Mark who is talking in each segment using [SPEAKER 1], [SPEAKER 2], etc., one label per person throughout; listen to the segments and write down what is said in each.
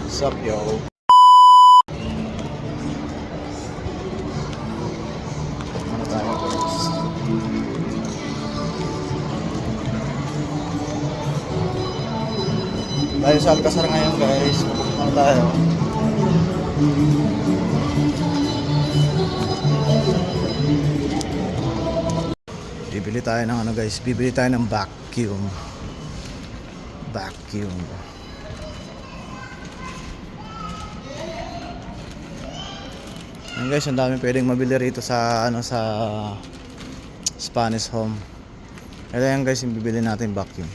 [SPEAKER 1] What's up, yo? Ano tayo, guys? Tayo sa Alcazar ngayon, guys. Ano tayo? Bibili tayo ng ano, guys. Bibili tayo ng vacuum. Ayan, guys, ang dami pwedeng mabili rito sa ano, sa Spanish Home. Ito yan, guys, yung bibili natin vacuum.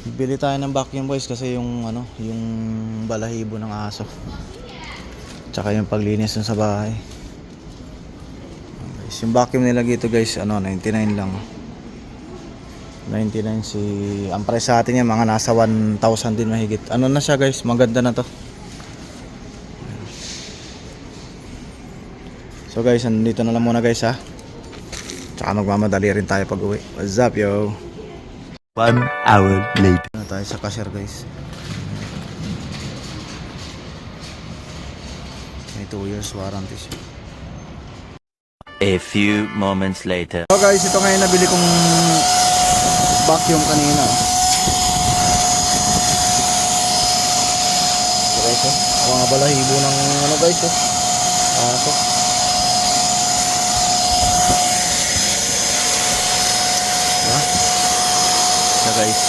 [SPEAKER 1] Bibili tayo ng vacuum, guys, kasi yung ano, yung balahibo ng aso. Tsaka yung paglinis dun sa bahay. Ayan, guys, yung vacuum nila dito, guys, ano, 99 lang. 99 ang price sa atin yan, mga nasa 1,000 din mahigit. Ano na siya, guys, maganda na to. So guys, nandito na lang muna, guys, ha. Tsaka magmamadali rin tayo pag uwi. What's up, yo?
[SPEAKER 2] 1 hour later.
[SPEAKER 1] Na tayo sa cashier, guys. May 2 years warranty siya.
[SPEAKER 2] A few moments later.
[SPEAKER 1] So guys, ito ngayon nabili kong vacuum kanina. So guys, mga balahibo ng ano, guys, aso. Diba? So guys,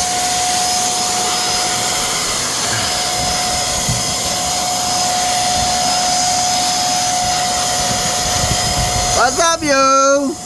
[SPEAKER 1] what's up, yo?